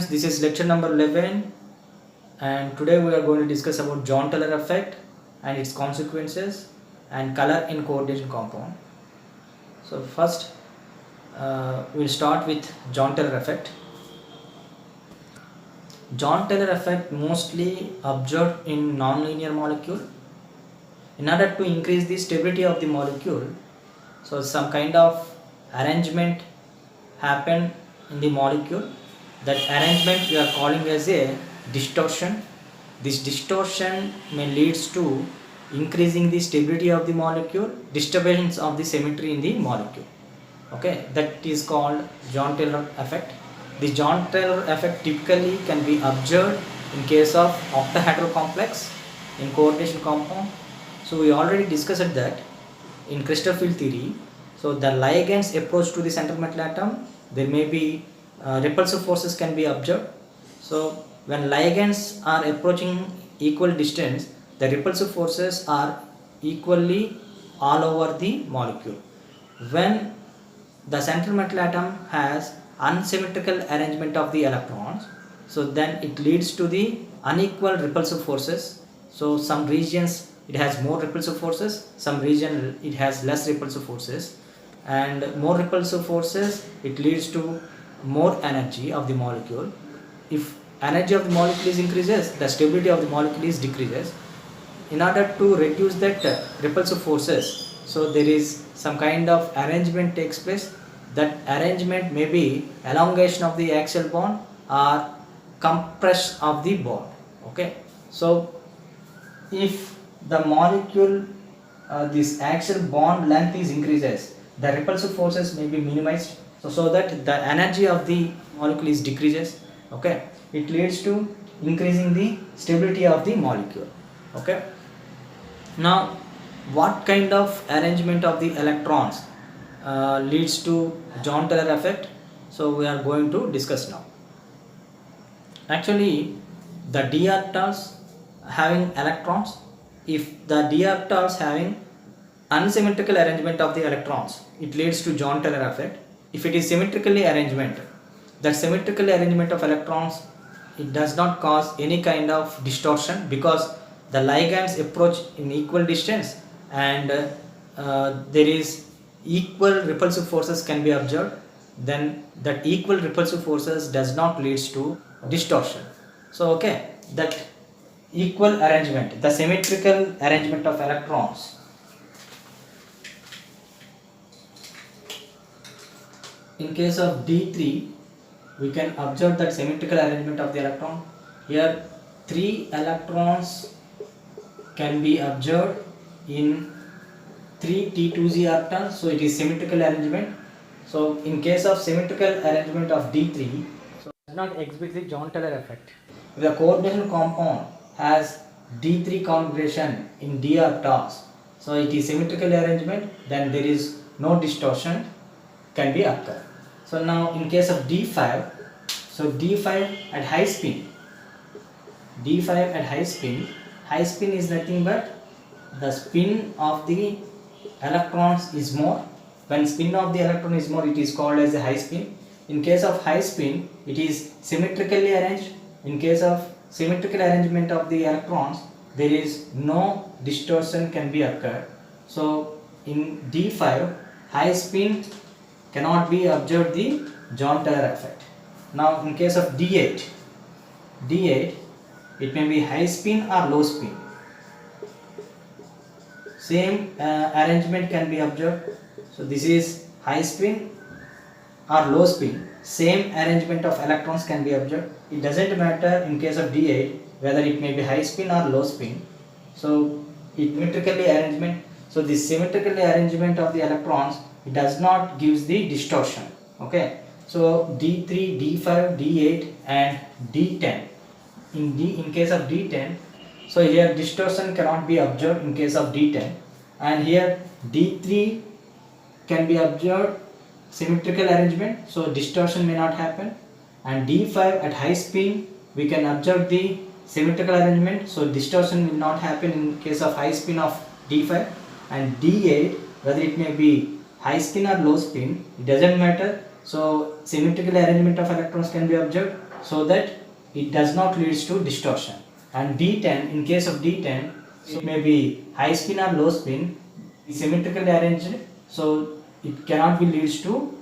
students, this is lecture number 11 and today we are going to discuss about Jahn-Teller effect and its consequences and color in coordination compound. So first we'll start with Jahn-Teller effect. Jahn-Teller effect mostly observed in nonlinear molecule. In order to increase the stability of the molecule, so some kind of arrangement happen in the molecule. That arrangement we are calling as a distortion. This distortion may leads to increasing the stability of the molecule, disturbance of the symmetry in the molecule. Okay, that is called Jahn-Teller effect. The Jahn-Teller effect typically can be observed in case of octahedral complex in coordination compound. So we already discussed that in crystal field theory. So the ligands approach to the central metal atom, there may be repulsive forces can be observed. So when ligands are approaching equal distance, the repulsive forces are equally all over the molecule. When the central metal atom has unsymmetrical arrangement of the electrons, so then it leads to the unequal repulsive forces. So some regions it has more repulsive forces, some region it has less repulsive forces, and more repulsive forces it leads to more energy of the molecule. If energy of the molecule increases, the stability of the molecule decreases. In order to reduce that repulsive forces, so there is some kind of arrangement takes place. That arrangement may be elongation of the axial bond or compression of the bond. Okay, so if the molecule this axial bond length is increases, the repulsive forces may be minimized, so that the energy of the molecule is decreases. Okay, it leads to increasing the stability of the molecule. Okay, now what kind of arrangement of the electrons leads to Jahn-Teller effect? So we are going to discuss now. Actually, the d orbitals having electrons, if the d orbitals having unsymmetrical arrangement of the electrons, it leads to Jahn-Teller effect. If it is symmetrically arrangement, that symmetrical arrangement of electrons, it does not cause any kind of distortion because the ligands approach in equal distance and there is equal repulsive forces can be observed. Then that equal repulsive forces does not leads to distortion. So okay, that equal arrangement, the symmetrical arrangement of electrons, in case of D3 we can observe that symmetrical arrangement of the electron. Here 3 electrons can be observed in 3 T2z orbitals, so it is symmetrical arrangement. So in case of symmetrical arrangement of D3, so it does not exhibit the Jahn-Teller effect. If the coordination compound has D3 configuration in d orbitals, so it is symmetrical arrangement, then there is no distortion can be occur. So now in case of D5, so D5 at high spin, D5 at high spin is nothing but the spin of the electrons is more. When spin of the electron is more, it is called as a high spin. In case of high spin, it is symmetrically arranged. In case of symmetrical arrangement of the electrons, there is no distortion can be occurred. So in D5, high spin cannot be observed the Jahn-Teller effect. Now in case of D8, it may be high spin or low spin. Same arrangement can be observed. So this is high spin or low spin. Same arrangement of electrons can be observed. It doesn't matter in case of D8 whether it may be high spin or low spin. So it symmetrically arrangement. So this symmetrical arrangement of the electrons, it does not gives the distortion. Okay. So D3, D5, D8 and D10. In case of D10, so here distortion cannot be observed in case of D10, and here D3 can be observed symmetrical arrangement, so distortion may not happen, and D5 at high spin we can observe the symmetrical arrangement, so distortion will not happen in case of high spin of D5, and D8 whether it may be high spin or low spin, it doesn't matter. So symmetrical arrangement of electrons can be observed, so that it does not leads to distortion. And D10, in case of D10, it may be high spin or low spin, symmetrically arranged, so it cannot be leads to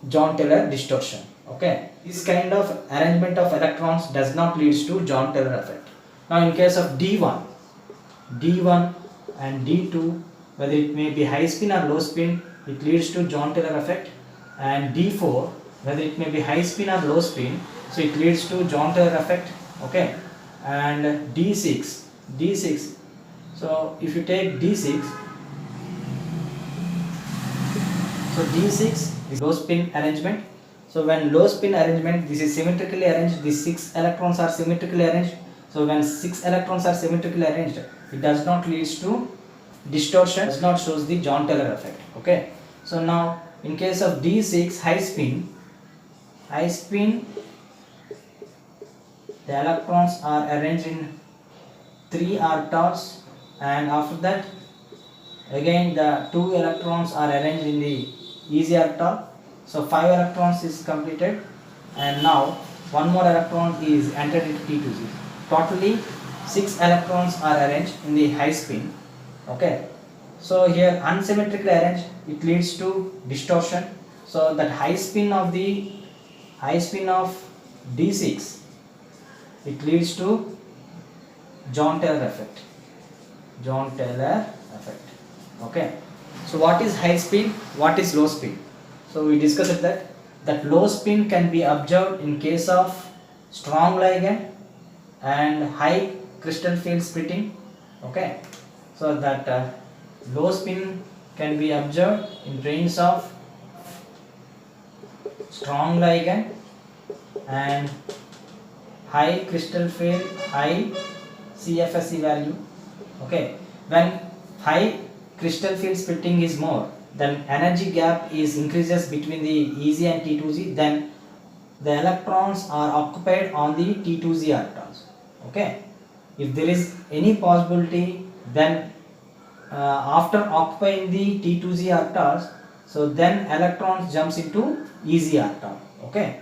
John-Taylor distortion. Okay, this kind of arrangement of electrons does not leads to John-Taylor effect. Now in case of D1 and D2, whether it may be high spin or low spin, it leads to John-Taylor effect. And D4, whether it may be high spin or low spin, so it leads to John-Taylor effect. Okay, and D6, so if you take D6, so D6 is low spin arrangement. So when low spin arrangement, this is symmetrically arranged, these 6 electrons are symmetrically arranged. So when 6 electrons are symmetrically arranged, it does not leads to distortion, does not shows the John-Taylor effect. Okay, so now in case of D6 high spin, the electrons are arranged in 3 orbitals, and after that again the 2 electrons are arranged in the easy orbital. So 5 electrons is completed, and now one more electron is entered into T2Z. Totally 6 electrons are arranged in the high spin. Okay, so here unsymmetrically arranged, it leads to distortion. So that high spin of D6, it leads to John-Taylor effect. Okay, so what is high spin, what is low spin? So we discussed that low spin can be observed in case of strong ligand and high crystal field splitting. Okay, so that low spin can be observed in presence of strong ligand and high crystal field, high CFSE value. Okay, when high crystal field splitting is more, then energy gap is increases between the EZ and T2Z, then the electrons are occupied on the T2Z orbitals. Okay, if there is any possibility, then after occupying the T2Z orbitals, so then electrons jumps into EZ orbital. Okay,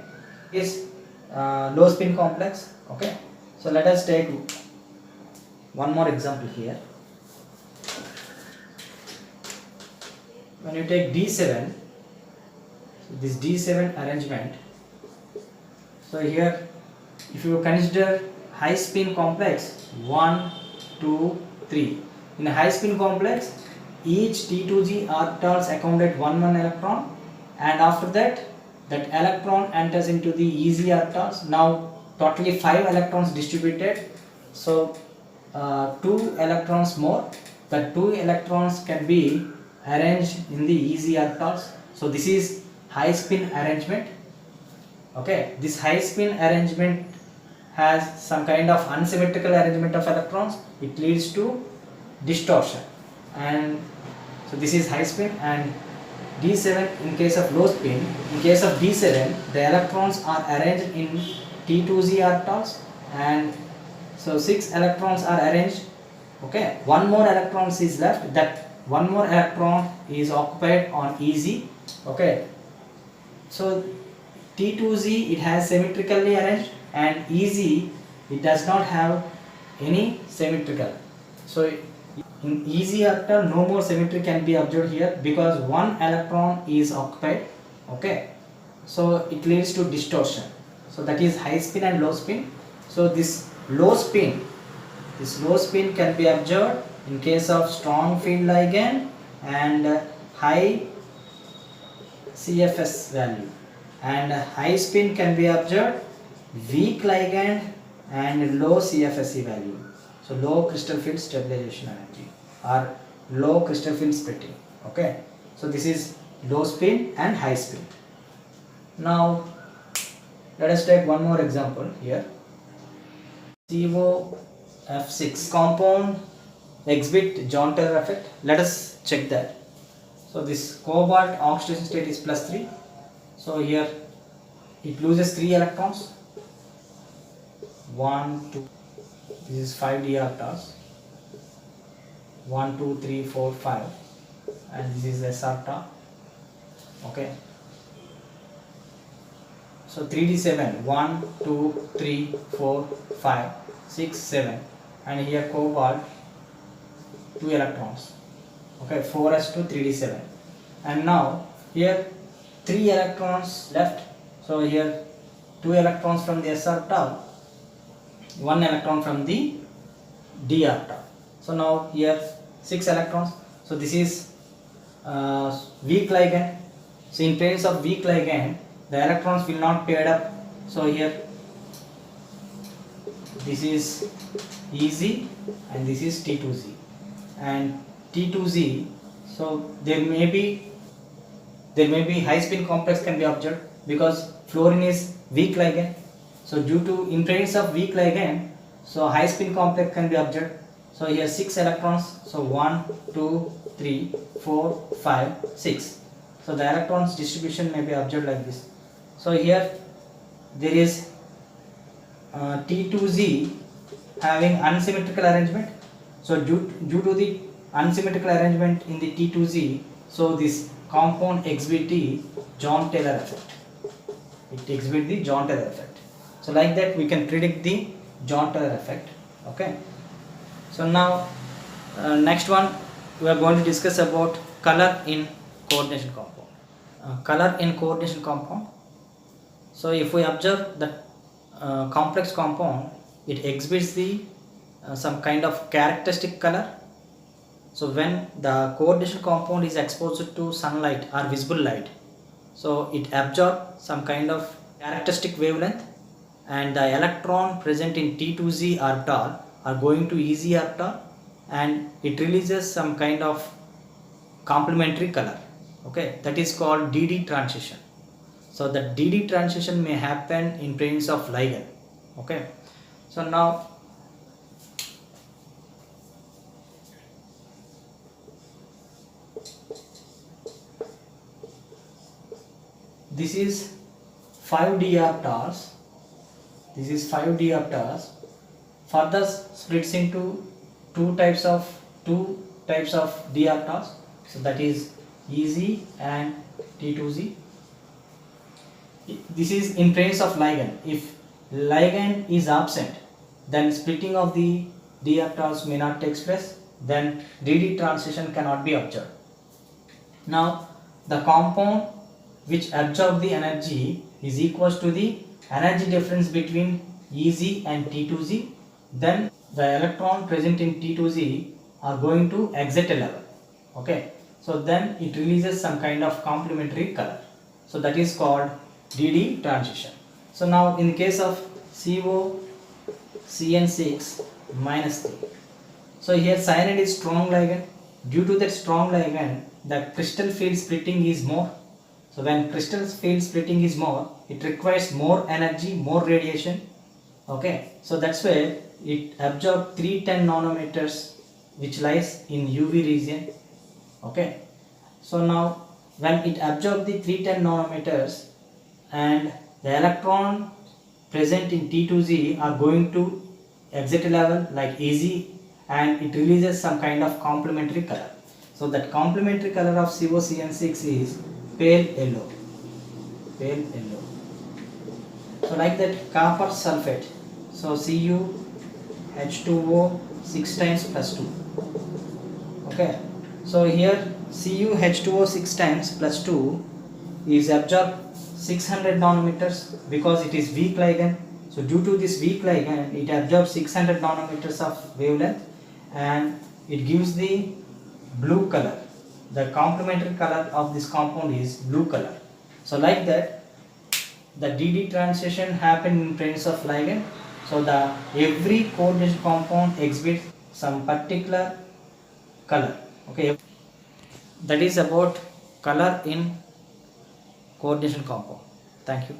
is low spin complex. Okay, so let us take one more example here. When you take D7, this D7 arrangement, so here if you consider high spin complex 1, 2, 3, in a high spin complex each T2G orbitals accounted 1 electron, and after that electron enters into the EZ orbitals. Now totally 5 electrons distributed, so 2 electrons more, the 2 electrons can be arranged in the EZ orbitals. So this is high spin arrangement. Okay, this high spin arrangement has some kind of unsymmetrical arrangement of electrons, it leads to distortion. And so this is high spin. And D7 in case of low spin, in case of D7 the electrons are arranged in T2Z orbitals, and so 6 electrons are arranged. Okay, one more electron is left, that one more electron is occupied on EZ. Okay, so T2Z it has symmetrically arranged, and EZ it does not have any symmetrical. So in EZ orbital no more symmetry can be observed here because one electron is occupied. Okay, so it leads to distortion. So that is high spin and low spin. So this low spin can be observed in case of strong field ligand and high CFS value, and high spin can be observed weak ligand and low CFSE value. So low crystal field stabilization energy or low crystal field splitting. Okay, so this is low spin and high spin. Now let us take one more example here. COF6 compound exhibit John-Taylor effect. Let us check that. So this cobalt oxidation state is +3. So here it loses 3 electrons. 1, 2. This is 5 d orbitals. 1, 2, 3, 4, 5, and this is s orbital. Okay. So 3d7, 1, 2, 3, 4, 5, 6, 7, and here cobalt 2 electrons. Okay, 4s2 3d7, and now here 3 electrons left. So here 2 electrons from the s orbital, 1 electron from the d orbital. So now here 6 electrons. So this is weak ligand. So in presence of weak ligand, the electrons will not paired up. So here this is EZ and this is T2Z and T2Z. So there may be high spin complex can be observed because fluorine is weak ligand. So due to in presence of weak ligand, so high spin complex can be observed. So here 6 electrons. So 1, 2, 3, 4, 5, 6. So the electrons distribution may be observed like this. So here there is T2Z having unsymmetrical arrangement. So due to the unsymmetrical arrangement in the T2Z, so this compound exhibit the John-Taylor effect. It exhibits the John-Taylor effect. So like that we can predict the John-Taylor effect. Okay. So now next one we are going to discuss about color in coordination compound. Color in coordination compound. So if we observe that complex compound, it exhibits the some kind of characteristic color. So when the coordination compound is exposed to sunlight or visible light, so it absorbs some kind of characteristic wavelength, and the electron present in T2Z orbital are going to EZ orbital, and it releases some kind of complementary color. Okay, that is called DD transition. So the DD transition may happen in presence of ligand. Okay, so now this is 5d orbitals. This is 5d orbitals. Further splits into two types of d orbitals. So that is EZ and T2Z. This is in presence of ligand. If ligand is absent, then splitting of the d orbitals may not take place. Then DD transition cannot be observed. Now the compound which absorb the energy is equals to the energy difference between EZ and T2Z. Then the electron present in T2Z are going to exit a level. Okay, so then it releases some kind of complementary color. So that is called DD transition. So now in the case of COCN6 minus 3. So here cyanide is strong ligand. Due to that strong ligand, the crystal field splitting is more. So when crystal field splitting is more, it requires more energy, more radiation. Okay, so that's why it absorbs 310 nanometers, which lies in UV region. Okay, so now when it absorbs the 310 nanometers, and the electron present in T2Z are going to exit level like EZ, and it releases some kind of complementary color. So that complementary color of COCN6 is pale yellow. Pale yellow. So like that copper sulfate. So CuH2O 6 times plus 2. Okay. So here CuH2O 6 times plus 2 is absorbed 600 nanometers because it is weak ligand. So due to this weak ligand, it absorbs 600 nanometers of wavelength, and it gives the blue color. The complementary color of this compound is blue color. So like that, the DD transition happen in presence of ligand. So the every coordination compound exhibits some particular color. Okay, that is about color in coordination compound. Thank you.